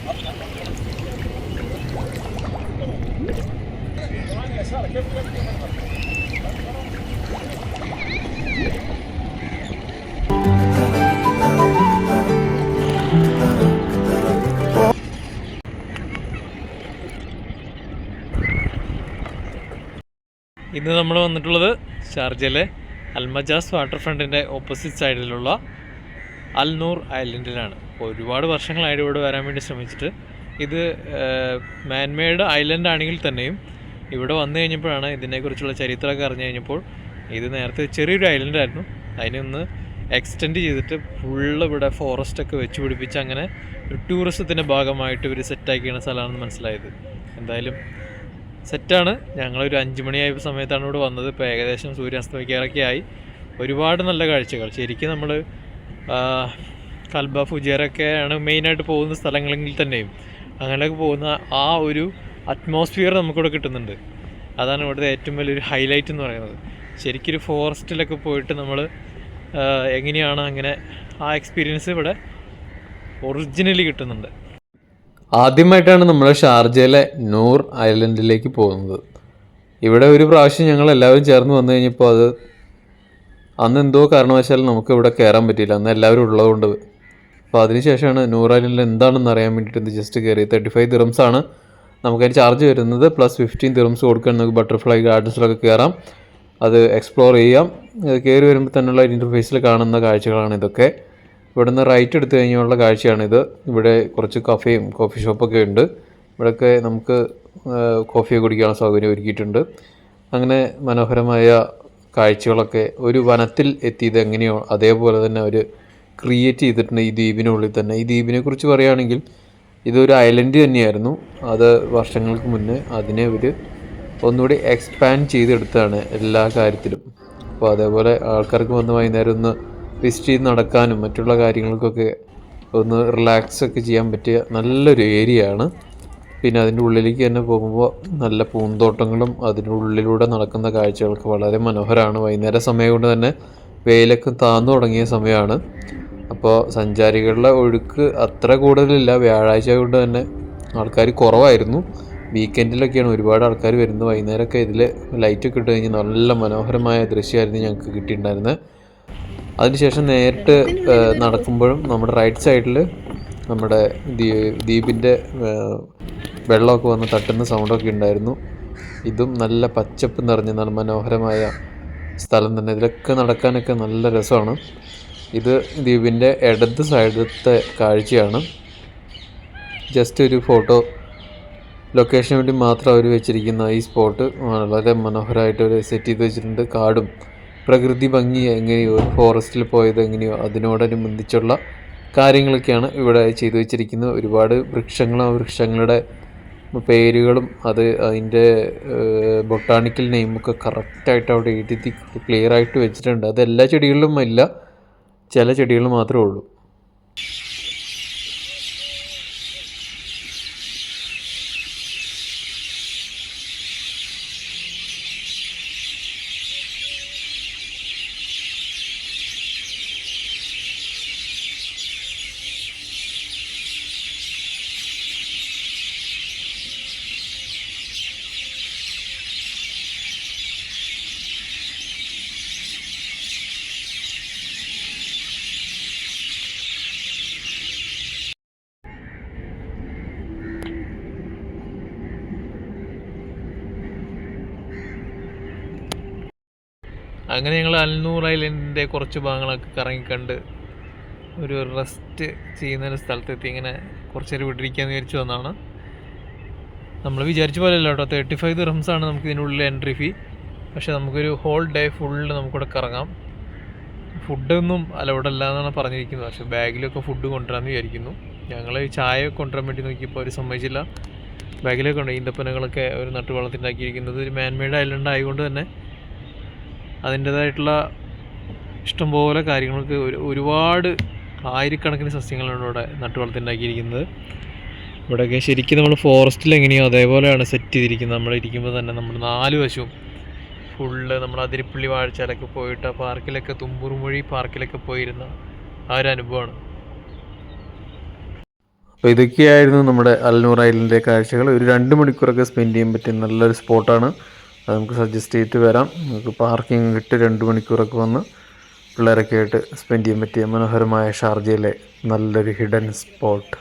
ഇന്ന് നമ്മൾ വന്നിട്ടുള്ളത് ഷാർജയിലെ അൽമജാസ് വാട്ടർ ഫ്രണ്ടിൻ്റെ ഓപ്പോസിറ്റ് സൈഡിലുള്ള അൽ നൂർ ഐലൻഡിലാണ്. അപ്പോൾ ഒരുപാട് വർഷങ്ങളായിട്ട് ഇവിടെ വരാൻ വേണ്ടി ശ്രമിച്ചിട്ട്, ഇത് മാൻമെയ്ഡ് ഐലൻഡ് ആണെങ്കിൽ തന്നെയും ഇവിടെ വന്നു കഴിഞ്ഞപ്പോഴാണ് ഇതിനെക്കുറിച്ചുള്ള ചരിത്രമൊക്കെ അറിഞ്ഞു കഴിഞ്ഞപ്പോൾ ഇത് നേരത്തെ ചെറിയൊരു ഐലൻഡായിരുന്നു, അതിനൊന്ന് എക്സ്റ്റെൻഡ് ചെയ്തിട്ട് ഫുള്ള് ഇവിടെ ഫോറസ്റ്റൊക്കെ വെച്ച് പിടിപ്പിച്ച് അങ്ങനെ ഒരു ടൂറിസത്തിൻ്റെ ഭാഗമായിട്ട് ഇവർ സെറ്റാക്കിയ സ്ഥലമാണെന്ന് മനസ്സിലായത്. എന്തായാലും സെറ്റാണ്. ഞങ്ങളൊരു 5 മണിയായ സമയത്താണ് ഇവിടെ വന്നത്. ഇപ്പോൾ ഏകദേശം സൂര്യാസ്തമിക്കാറൊക്കെ ആയി. ഒരുപാട് നല്ല കാഴ്ചകൾ. ശരിക്കും നമ്മൾ കൽബ ഫുജേറൊക്കെയാണ് മെയിനായിട്ട് പോകുന്ന സ്ഥലങ്ങളെങ്കിൽ തന്നെയും അങ്ങനെയൊക്കെ പോകുന്ന ആ ഒരു അറ്റ്മോസ്ഫിയർ നമുക്കിവിടെ കിട്ടുന്നുണ്ട്. അതാണ് ഇവിടുത്തെ ഏറ്റവും വലിയൊരു ഹൈലൈറ്റ് എന്ന് പറയുന്നത്. ശരിക്കൊരു ഫോറസ്റ്റിലൊക്കെ പോയിട്ട് നമ്മൾ എങ്ങനെയാണ് അങ്ങനെ ആ എക്സ്പീരിയൻസ് ഇവിടെ ഒറിജിനലി കിട്ടുന്നുണ്ട്. ആദ്യമായിട്ടാണ് നമ്മൾ ഷാർജയിലെ നൂർ ഐലൻഡിലേക്ക് പോകുന്നത്. ഇവിടെ ഒരു പ്രാവശ്യം ഞങ്ങൾ എല്ലാവരും ചേർന്ന് വന്നു കഴിഞ്ഞപ്പോൾ അന്ന് എന്തോ കാരണവശാൽ നമുക്ക് ഇവിടെ കയറാൻ പറ്റിയില്ല, അന്ന് എല്ലാവരും ഉള്ളതുകൊണ്ട്. അപ്പോൾ അതിനുശേഷമാണ് നൂർ ഐലൻഡിൽ എന്താണെന്ന് അറിയാൻ വേണ്ടിയിട്ട് ഇത് ജസ്റ്റ് കയറി. 35 ദിറംസാണ് നമുക്കതിന് ചാർജ് വരുന്നത്. പ്ലസ് 15 ദിറംസ് കൊടുക്കാൻ നമുക്ക് ബട്ടർഫ്ലൈ ഗാർഡൻസിലൊക്കെ കയറാം, അത് എക്സ്പ്ലോർ ചെയ്യാം. കയറി വരുമ്പോൾ തന്നെയുള്ള ഇൻ്റർഫേസിൽ കാണുന്ന കാഴ്ചകളാണ് ഇതൊക്കെ. ഇവിടുന്ന് റൈറ്റ് എടുത്തു കഴിഞ്ഞുള്ള കാഴ്ചയാണിത്. ഇവിടെ കുറച്ച് കഫേയും കോഫി ഷോപ്പൊക്കെ ഉണ്ട്. ഇവിടെയൊക്കെ നമുക്ക് കോഫിയൊക്കെ കുടിക്കാനുള്ള സൗകര്യം ഒരുക്കിയിട്ടുണ്ട്. അങ്ങനെ മനോഹരമായ കാഴ്ചകളൊക്കെ ഒരു വനത്തിൽ എത്തിയത് എങ്ങനെയോ അതേപോലെ തന്നെ അവർ ക്രിയേറ്റ് ചെയ്തിട്ടുണ്ട് ഈ ദ്വീപിനുള്ളിൽ തന്നെ. ഈ ദ്വീപിനെ കുറിച്ച് പറയുകയാണെങ്കിൽ ഇതൊരു ഐലൻഡ് തന്നെയായിരുന്നു. അത് വർഷങ്ങൾക്ക് മുന്നേ അതിനെ ഒരു ഒന്നുകൂടി എക്സ്പാൻഡ് ചെയ്തെടുത്താണ് എല്ലാ കാര്യത്തിലും. അപ്പോൾ അതേപോലെ ആൾക്കാർക്ക് വന്ന് വൈകുന്നേരം ഒന്ന് വിസിറ്റ് ചെയ്ത് നടക്കാനും മറ്റുള്ള കാര്യങ്ങൾക്കൊക്കെ ഒന്ന് റിലാക്സൊക്കെ ചെയ്യാൻ പറ്റിയ നല്ലൊരു ഏരിയ ആണ്. പിന്നെ അതിൻ്റെ ഉള്ളിലേക്ക് തന്നെ പോകുമ്പോൾ നല്ല പൂന്തോട്ടങ്ങളും അതിൻ്റെ ഉള്ളിലൂടെ നടക്കുന്ന കാഴ്ചകളൊക്കെ വളരെ മനോഹരമാണ്. വൈകുന്നേര സമയം കൊണ്ട് തന്നെ വെയിലൊക്കെ താന്നു തുടങ്ങിയ സമയമാണ്. അപ്പോൾ സഞ്ചാരികളുടെ ഒഴുക്ക് അത്ര കൂടുതലില്ല. വ്യാഴാഴ്ച കൊണ്ട് തന്നെ ആൾക്കാർ കുറവായിരുന്നു. വീക്കെൻഡിലൊക്കെയാണ് ഒരുപാട് ആൾക്കാർ വരുന്നത്. വൈകുന്നേരമൊക്കെ ഇതിൽ ലൈറ്റൊക്കെ ഇട്ട് കഴിഞ്ഞ് നല്ല മനോഹരമായ ദൃശ്യമായിരുന്നു ഞങ്ങൾക്ക് കിട്ടിയിട്ടുണ്ടായിരുന്നത്. അതിനുശേഷം നേരിട്ട് നടക്കുമ്പോഴും നമ്മുടെ റൈറ്റ് സൈഡിൽ നമ്മുടെ ദ്വീപിൻ്റെ വെള്ളമൊക്കെ വന്ന് തട്ടുന്ന സൗണ്ടൊക്കെ ഉണ്ടായിരുന്നു. ഇതും നല്ല പച്ചപ്പ് നിറഞ്ഞ നല്ല മനോഹരമായ സ്ഥലം തന്നെ. ഇതിലൊക്കെ നടക്കാനൊക്കെ നല്ല രസമാണ്. ഇത് ദ്വീപിൻ്റെ ഇടത് സൈഡത്തെ കാഴ്ചയാണ്. ജസ്റ്റ് ഒരു ഫോട്ടോ ലൊക്കേഷന് വേണ്ടി മാത്രം അവർ വെച്ചിരിക്കുന്ന ഈ സ്പോട്ട് വളരെ മനോഹരമായിട്ട് അവർ സെറ്റ് ചെയ്ത് വെച്ചിട്ടുണ്ട്. കാടും പ്രകൃതി ഭംഗി എങ്ങനെയോ ഫോറസ്റ്റിൽ പോയത് എങ്ങനെയോ അതിനോടനുബന്ധിച്ചുള്ള കാര്യങ്ങളൊക്കെയാണ് ഇവിടെ ചെയ്തു വെച്ചിരിക്കുന്നത്. ഒരുപാട് വൃക്ഷങ്ങളും ആ വൃക്ഷങ്ങളുടെ പേരുകളും അതിൻ്റെ ബൊട്ടാണിക്കൽ നെയിമൊക്കെ കറക്റ്റായിട്ട് അവിടെ എഴുതി ക്ലിയറായിട്ട് വെച്ചിട്ടുണ്ട്. അത് എല്ലാ ചെടികളിലും ഇല്ല, ചില ചെടികൾ മാത്രമേ ഉള്ളൂ. അങ്ങനെ ഞങ്ങൾ അൽ നൂർ ഐലൻഡിൻ്റെ കുറച്ച് ഭാഗങ്ങളൊക്കെ കറങ്ങിക്കണ്ട് ഒരു റെസ്റ്റ് ചെയ്യുന്നൊരു സ്ഥലത്തെത്തി. ഇങ്ങനെ കുറച്ച് നേരം വിട്ടിരിക്കാമെന്ന് വിചാരിച്ചു വന്നതാണ്. നമ്മൾ വിചാരിച്ച പോലെയല്ല കേട്ടോ. 35 ദിറംസാണ് നമുക്ക് ഇതിനുള്ളിൽ എൻട്രി ഫീ. പക്ഷേ നമുക്കൊരു ഹോൾ ഡേ ഫുള്ള് നമുക്കിവിടെ കറങ്ങാം. ഫുഡൊന്നും അലൗഡല്ല എന്നാണ് പറഞ്ഞിരിക്കുന്നത്. പക്ഷേ ബാഗിലൊക്കെ ഫുഡ് കൊണ്ടുവരാമെന്ന് വിചാരിക്കുന്നു. ഞങ്ങൾ ചായ കൊണ്ടുവരാൻ വേണ്ടി നോക്കിയപ്പോൾ അവർ സമ്മതിച്ചില്ല. ബാഗിലൊക്കെ ഉണ്ട് ഈന്തപ്പനകളൊക്കെ ഒരു നട്ടുവളത്തിണ്ടാക്കിയിരിക്കുന്നത്. ഒരു മാൻമെയ്ഡ് ഐലൻഡ് ആയതുകൊണ്ട് തന്നെ അതിൻ്റേതായിട്ടുള്ള ഇഷ്ടംപോലെ കാര്യങ്ങൾക്ക് ഒരുപാട് ആയിരക്കണക്കിന് സസ്യങ്ങളാണ് ഇവിടെ നട്ടുവളത്തിണ്ടാക്കിയിരിക്കുന്നത്. ഇവിടെയൊക്കെ ശരിക്കും നമ്മൾ ഫോറസ്റ്റിൽ എങ്ങനെയോ അതേപോലെയാണ് സെറ്റ് ചെയ്തിരിക്കുന്നത്. നമ്മളിരിക്കുമ്പോൾ തന്നെ നമ്മൾ 4 വശവും ഫുള്ള് നമ്മൾ അതിരപ്പള്ളി വാഴച്ചാലൊക്കെ പോയിട്ട് ആ പാർക്കിലൊക്കെ തുമ്പൂർമൊഴി പാർക്കിലൊക്കെ പോയിരുന്ന ആ ഒരു അനുഭവമാണ്. അപ്പോൾ ഇതൊക്കെയായിരുന്നു നമ്മുടെ അൽനൂർ ഐലൻഡിലെ കാഴ്ചകൾ. ഒരു 2 മണിക്കൂറൊക്കെ സ്പെൻഡ് ചെയ്യാൻ പറ്റിയ നല്ലൊരു സ്പോട്ടാണ്. അത് നമുക്ക് സജസ്റ്റ് ചെയ്തിട്ട് വരാം. നമുക്ക് പാർക്കിംഗ് ഇട്ട് 2 മണിക്കൂറൊക്കെ വന്ന് പിള്ളേരൊക്കെ ആയിട്ട് സ്പെൻഡ് ചെയ്യാൻ പറ്റിയ മനോഹരമായ ഷാർജയിലെ നല്ലൊരു ഹിഡൻ സ്പോട്ട്.